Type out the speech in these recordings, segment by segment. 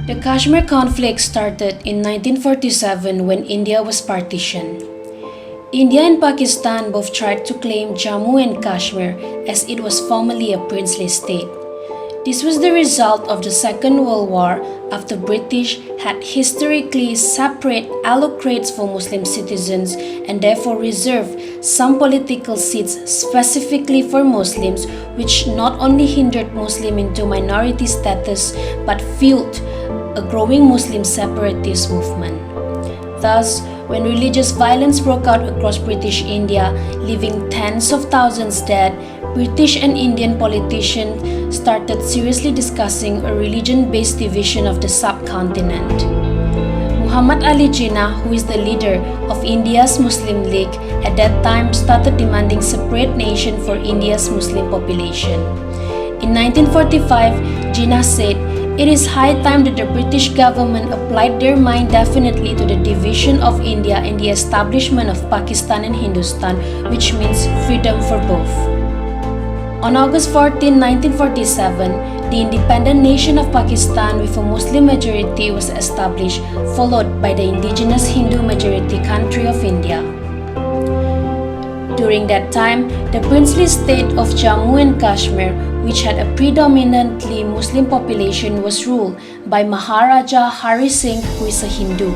The Kashmir conflict started in 1947 when India was partitioned. India and Pakistan both tried to claim Jammu and Kashmir as it was formerly a princely state. This was the result of the Second World War after British had historically separate allocrates for Muslim citizens and therefore reserved some political seats specifically for Muslims, which not only hindered Muslim into minority status but fueled a growing Muslim separatist movement. Thus, when religious violence broke out across British India, leaving tens of thousands dead, British and Indian politicians started seriously discussing a religion-based division of the subcontinent. Muhammad Ali Jinnah, who is the leader of India's Muslim League, at that time started demanding separate nation for India's Muslim population. In 1945, Jinnah said, "It is high time that the British government applied their mind definitely to the division of India and the establishment of Pakistan and Hindustan, which means freedom for both." On August 14, 1947, the independent nation of Pakistan with a Muslim majority was established, followed by the indigenous Hindu majority country of India. During that time, the princely state of Jammu and Kashmir, which had a predominantly Muslim population, was ruled by Maharaja Hari Singh, who is a Hindu.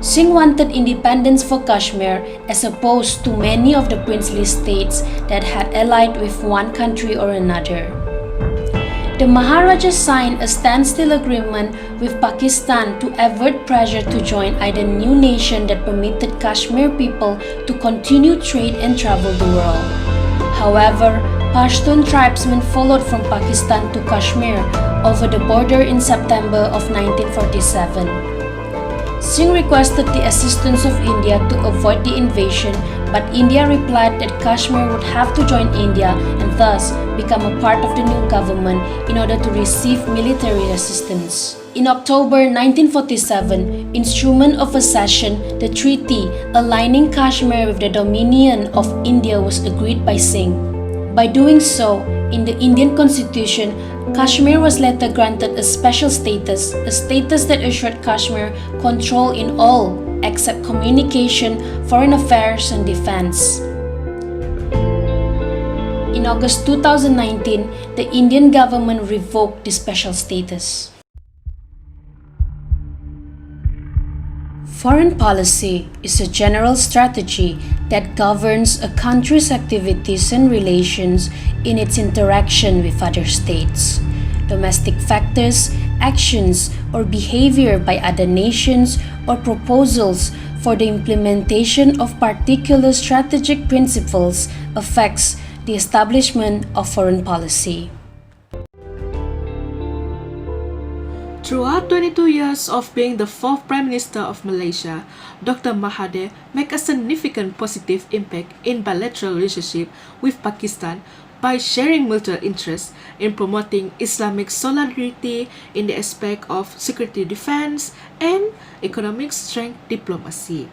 Singh wanted independence for Kashmir as opposed to many of the princely states that had allied with one country or another. The Maharaja signed a standstill agreement with Pakistan to avert pressure to join either new nation that permitted Kashmir people to continue trade and travel the world. However, Pashtun tribesmen followed from Pakistan to Kashmir over the border in September of 1947. Singh requested the assistance of India to avoid the invasion, but India replied that Kashmir would have to join India and thus become a part of the new government in order to receive military assistance. In October 1947, instrument of accession, the treaty aligning Kashmir with the dominion of India was agreed by Singh. By doing so, in the Indian constitution, Kashmir was later granted a special status, a status that assured Kashmir control in all except communication, foreign affairs, and defense. In August 2019, the Indian government revoked this special status. Foreign policy is a general strategy that governs a country's activities and relations in its interaction with other states. Domestic factors, actions, or behavior by other nations or proposals for the implementation of particular strategic principles affects the establishment of foreign policy. Throughout 22 years of being the fourth Prime Minister of Malaysia, Dr. Mahathir made a significant positive impact in bilateral relationship with Pakistan by sharing mutual interests in promoting Islamic solidarity in the aspect of security defense and economic strength diplomacy.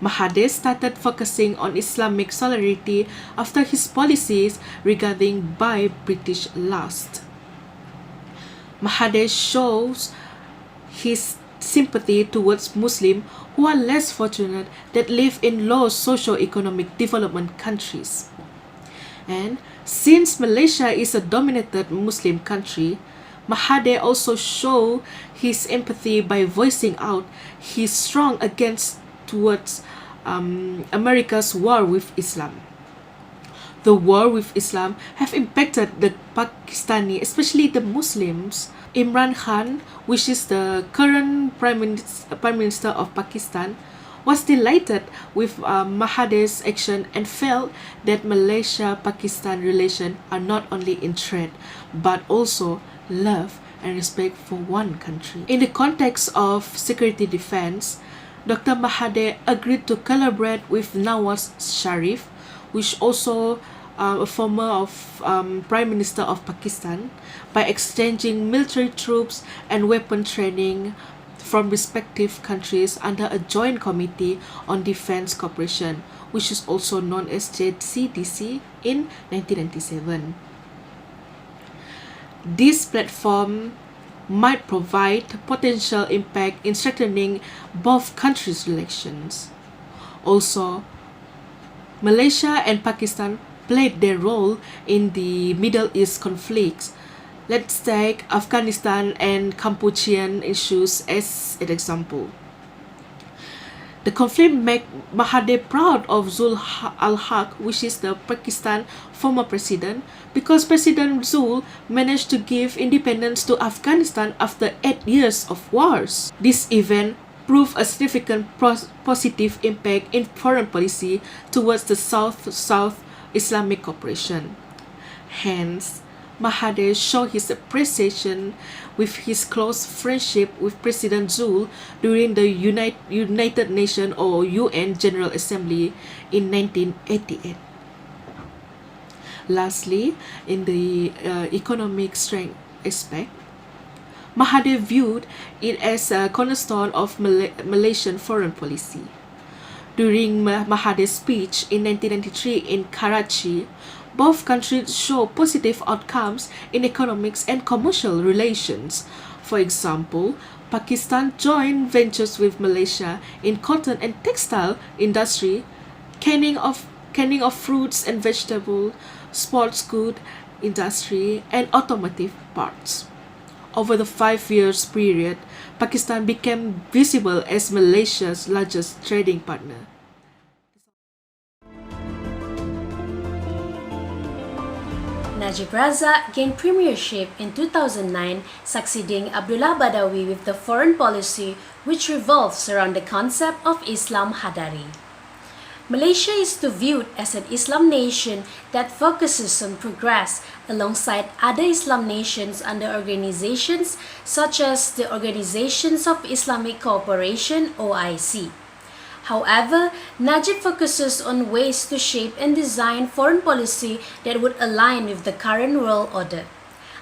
Mahathir started focusing on Islamic solidarity after his policies regarding buy British lust. Mahathir shows his sympathy towards Muslims who are less fortunate that live in low socio-economic development countries. And since Malaysia is a dominated Muslim country, Mahathir also showed his empathy by voicing out his strong against towards America's war with Islam. The war with Islam have impacted the Pakistani, especially the Muslims. Imran Khan, which is the current Prime Minister of Pakistan, was delighted with Mahathir's action and felt that Malaysia-Pakistan relations are not only in trade but also love and respect for one country. In the context of security defense, Dr. Mahathir agreed to collaborate with Nawaz Sharif, which also a former Prime Minister of Pakistan, by exchanging military troops and weapon training from respective countries under a joint committee on defense cooperation, which is also known as JCDC, in 1997. This platform might provide potential impact in strengthening both countries' relations. Also, Malaysia and Pakistan played their role in the Middle East conflicts. Let's take Afghanistan and Cambodian issues as an example. The conflict made Mahathir proud of Zul al-Haq, which is the Pakistan former president, because President Zul managed to give independence to Afghanistan after 8 years of wars. This event proved a significant positive impact in foreign policy towards the South-South Islamic cooperation. Hence, Mahathir showed his appreciation with his close friendship with President Zul during the United Nations or UN General Assembly in 1988. Lastly, in the economic strength aspect, Mahathir viewed it as a cornerstone of Malaysian foreign policy. During Mahathir's speech in 1993 in Karachi, both countries show positive outcomes in economics and commercial relations. For example, Pakistan joined ventures with Malaysia in cotton and textile industry, canning of fruits and vegetables, sports good industry, and automotive parts. Over the 5 years period, Pakistan became visible as Malaysia's largest trading partner. Najib Razak gained premiership in 2009, succeeding Abdullah Badawi with the foreign policy which revolves around the concept of Islam Hadari. Malaysia is to viewed as an Islam nation that focuses on progress alongside other Islam nations under organizations such as the Organizations of Islamic Cooperation (OIC). However, Najib focuses on ways to shape and design foreign policy that would align with the current world order.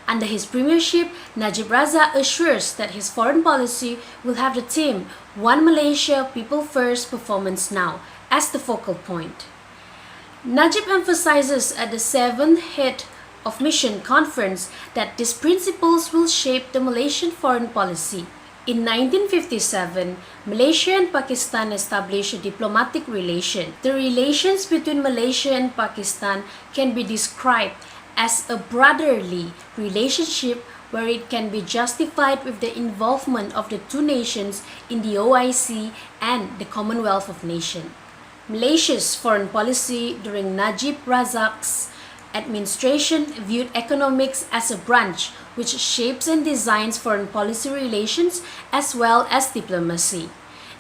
Under his premiership, Najib Razak assures that his foreign policy will have the theme One Malaysia, People First, Performance Now as the focal point. Najib emphasizes at the 7th Head of Mission Conference that these principles will shape the Malaysian foreign policy. In 1957, Malaysia and Pakistan established a diplomatic relation. The relations between Malaysia and Pakistan can be described as a brotherly relationship where it can be justified with the involvement of the two nations in the OIC and the Commonwealth of Nations. Malaysia's foreign policy during Najib Razak's administration viewed economics as a branch which shapes and designs foreign policy relations as well as diplomacy.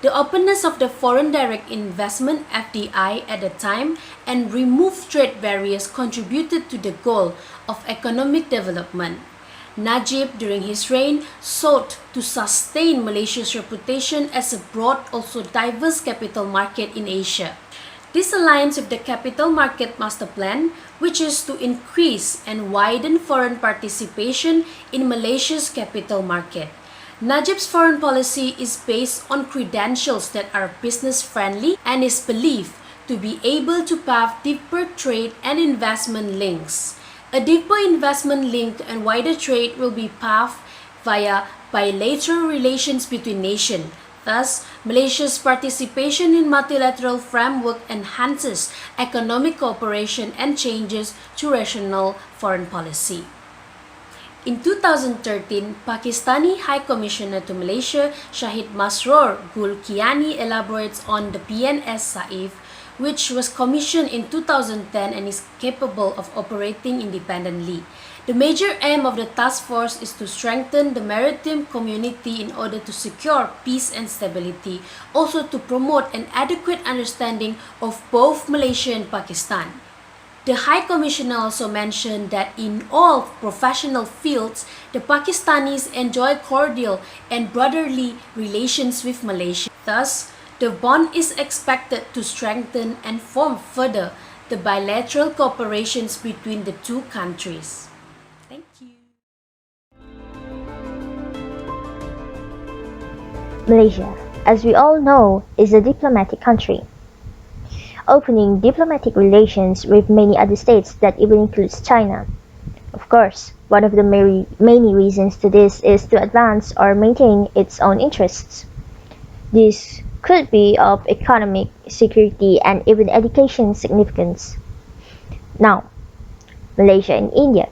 The openness of the foreign direct investment (FDI) at the time and removed trade barriers contributed to the goal of economic development. Najib, during his reign, sought to sustain Malaysia's reputation as a broad, also diverse capital market in Asia. This aligns with the Capital Market Master Plan, which is to increase and widen foreign participation in Malaysia's capital market. Najib's foreign policy is based on credentials that are business-friendly and is believed to be able to pave deeper trade and investment links. A deeper investment link and wider trade will be paved via bilateral relations between nations. Thus, Malaysia's participation in multilateral framework enhances economic cooperation and changes to rational foreign policy. In 2013, Pakistani High Commissioner to Malaysia, Shahid Masroor Gul Kiani, elaborates on the PNS Saif, which was commissioned in 2010 and is capable of operating independently. The major aim of the task force is to strengthen the maritime community in order to secure peace and stability, also to promote an adequate understanding of both Malaysia and Pakistan. The High Commissioner also mentioned that in all professional fields, the Pakistanis enjoy cordial and brotherly relations with Malaysia. Thus, the bond is expected to strengthen and form further the bilateral cooperations between the two countries. Thank you. Malaysia, as we all know, is a diplomatic country, opening diplomatic relations with many other states that even includes China. Of course, one of the many reasons to this is to advance or maintain its own interests. This could be of economic, security, and even education significance. Now, Malaysia and India.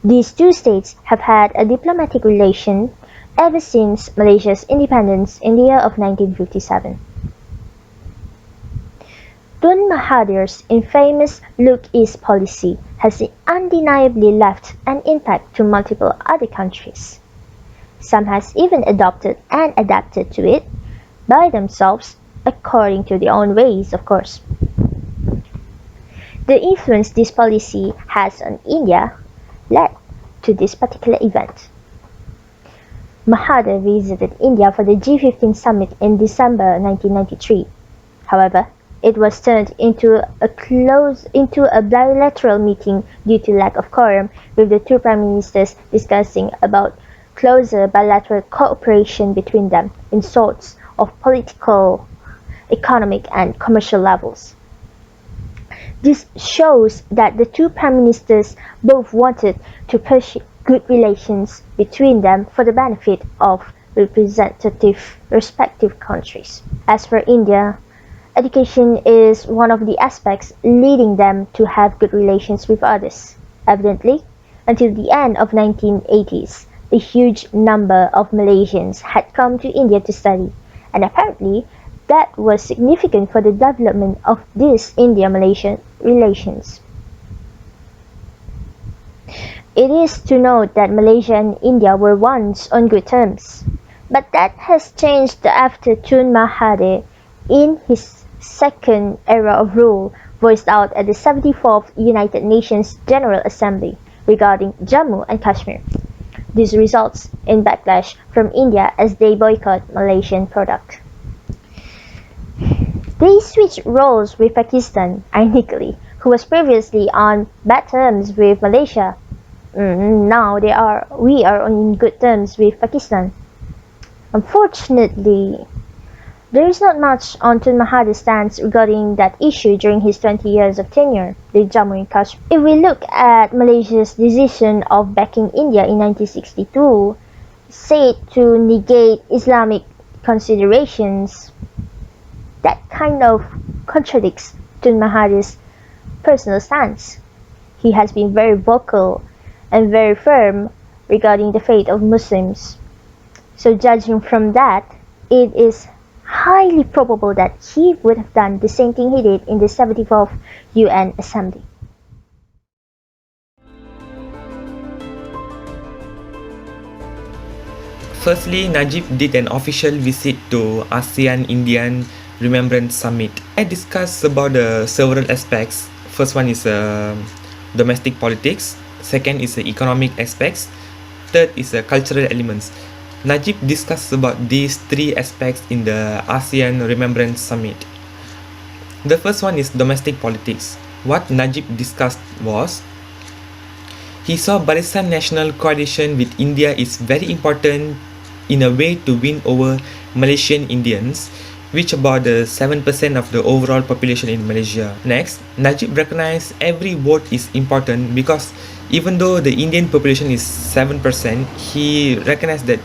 These two states have had a diplomatic relation ever since Malaysia's independence in the year of 1957. Tun Mahathir's infamous Look East policy has undeniably left an impact to multiple other countries. Some has even adopted and adapted to it by themselves according to their own ways, of course. The influence this policy has on India led to this particular event. Mahathir visited India for the G15 summit in December 1993. However, it was turned into a bilateral meeting due to lack of quorum, with the two prime ministers discussing about closer bilateral cooperation between them in sorts of political, economic and commercial levels. This shows that the two prime ministers both wanted to pursue good relations between them for the benefit of respective countries. As for India, education is one of the aspects leading them to have good relations with others. Evidently, until the end of 1980s, a huge number of Malaysians had come to India to study, and apparently that was significant for the development of these India-Malaysian relations. It is to note that Malaysia and India were once on good terms, but that has changed after Tun Mahathir, in his second era of rule, voiced out at the 74th United Nations General Assembly regarding Jammu and Kashmir. This results in backlash from India as they boycott Malaysian products. They switched roles with Pakistan, ironically, who was previously on bad terms with Malaysia. Now we are on good terms with Pakistan. Unfortunately, there is not much on Tun Mahathir's stance regarding that issue during his 20 years of tenure with Jammu and Kashmir. If we look at Malaysia's decision of backing India in 1962, said to negate Islamic considerations, that kind of contradicts Tun Mahathir's personal stance. He has been very vocal and very firm regarding the fate of Muslims. So judging from that, it is highly probable that he would have done the same thing he did in the 74th UN Assembly. Firstly, Najib did an official visit to ASEAN-Indian Remembrance Summit. I discussed about the several aspects. First one is domestic politics. Second is the economic aspects. Third is the cultural elements. Najib discussed about these three aspects in the ASEAN Remembrance Summit. The first one is domestic politics. What Najib discussed was, he saw Barisan National Coalition with India is very important in a way to win over Malaysian Indians, which about the 7% of the overall population in Malaysia. Next, Najib recognized every vote is important because even though the Indian population is 7%, he recognized that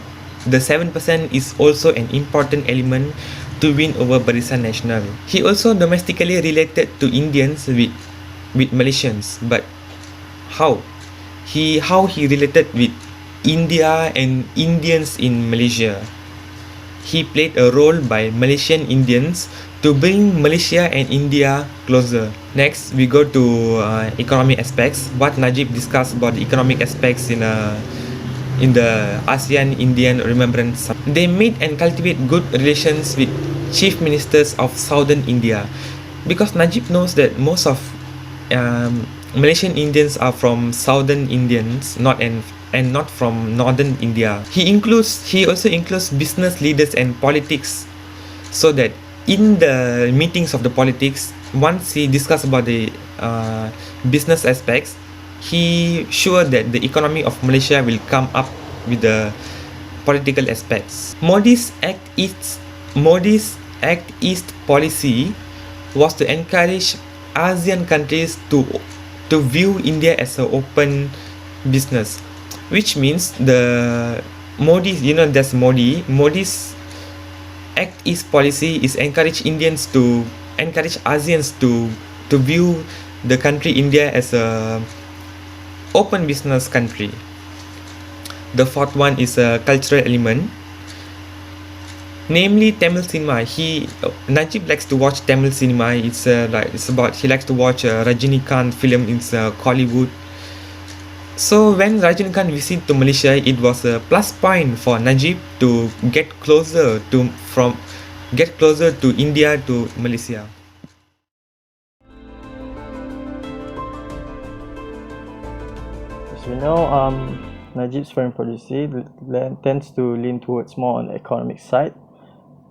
the 7% is also an important element to win over Barisan Nasional. He also domestically related to Indians with Malaysians, but how he related with India and Indians in Malaysia. He played a role by Malaysian Indians to bring Malaysia and India closer. Next, we go to economic aspects. What Najib discussed about the economic aspects in the ASEAN Indian Remembrance Summit. They meet and cultivate good relations with chief ministers of southern India, because Najib knows that most of Malaysian Indians are from southern Indians, not from northern India. He also includes business leaders and politics, so that in the meetings of the politics, once he discuss about the business aspects, he sure that the economy of Malaysia will come up with the political aspects. Modi's Act East policy was to encourage ASEAN countries to view India as an open business, which means the Modi, there's Modi's Act East policy is encourage ASEANs to view the country India as a open business country. The fourth one is a cultural element, namely Tamil cinema. Najib likes to watch Tamil cinema. He likes to watch Rajinikanth film in Kollywood. So when Rajinikanth visited to Malaysia, it was a plus point for Najib to get closer to India, to Malaysia. As we know, Najib's foreign policy tends to lean towards more on the economic side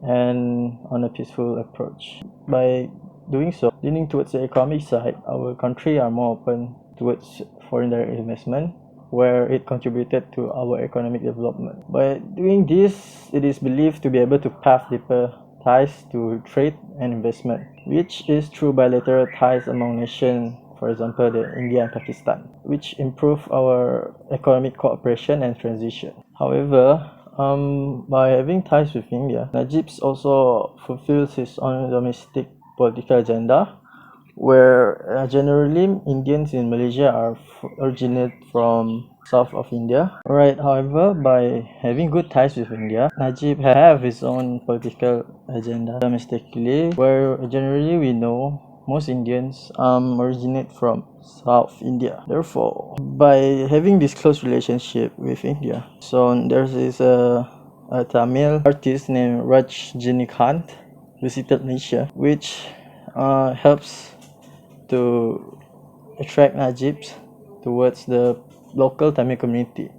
and on a peaceful approach. By doing so, leaning towards the economic side, our country are more open towards foreign direct investment, where it contributed to our economic development. By doing this, it is believed to be able to path deeper ties to trade and investment, which is through bilateral ties among nations, for example, India and Pakistan, which improve our economic cooperation and transition. However, by having ties with India, Najib also fulfills his own domestic political agenda, where generally Indians in Malaysia originate from south of India. Right. However, by having good ties with India, Najib have his own political agenda domestically, where generally we know most Indians originate from South India. Therefore, by having this close relationship with India, so there is a Tamil artist named Rajinikanth visited Malaysia, which helps to attract Najibs towards the local Tamil community,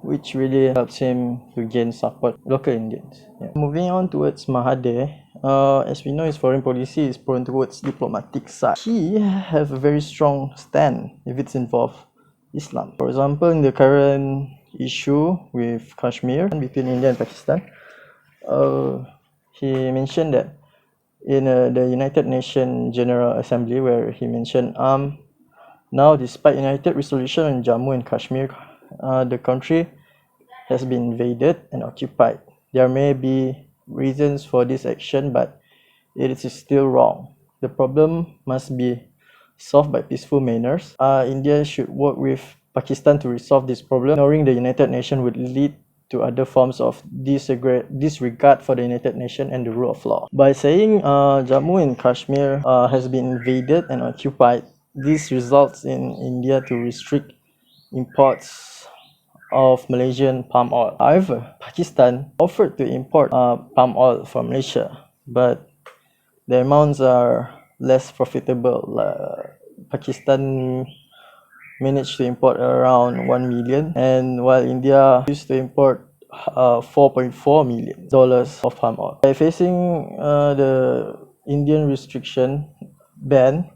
which really helps him to gain support local Indians. Yeah. Moving on towards Mahathir, as we know, his foreign policy is prone towards diplomatic side. He have a very strong stand if it's involved Islam. For example, in the current issue with Kashmir between India and Pakistan, he mentioned that in the United Nations General Assembly, where he mentioned now, despite United resolution in Jammu and Kashmir, the country has been invaded and occupied. There may be reasons for this action, but it is still wrong. The problem must be solved by peaceful manners. India should work with Pakistan to resolve this problem. Ignoring the United Nations would lead to other forms of disregard for the United Nations and the rule of law. By saying Jammu and Kashmir has been invaded and occupied, this results in India to restrict imports of Malaysian palm oil. However, Pakistan offered to import palm oil from Malaysia, but the amounts are less profitable. Pakistan managed to import around 1 million, and while India used to import $4.4 million of palm oil. By facing the Indian restriction ban,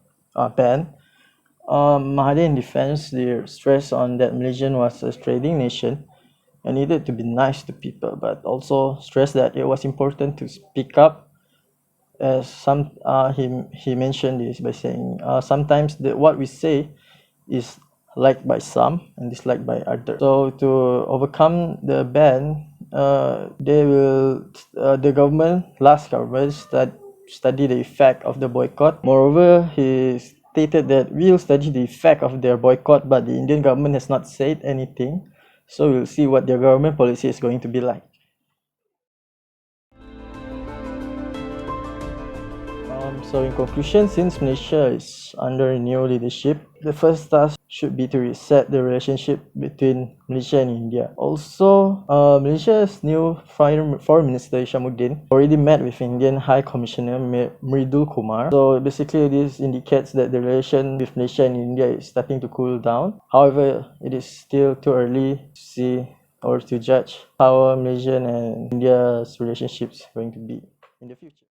Mahathir in defense, they stressed on that Malaysia was a trading nation and needed to be nice to people, but also stressed that it was important to speak up. As he mentioned this by saying sometimes what we say is liked by some and disliked by others. So to overcome the ban, the last government study the effect of the boycott. Moreover, he stated that we'll study the effect of their boycott, but the Indian government has not said anything. So we'll see what their government policy is going to be like. So in conclusion, since Malaysia is under new leadership, the first task should be to reset the relationship between Malaysia and India. Also, Malaysia's new Foreign Minister Hishamuddin already met with Indian High Commissioner Mridul Kumar. So basically, this indicates that the relation with Malaysia and India is starting to cool down. However, it is still too early to see or to judge how Malaysian and India's relationships going to be in the future.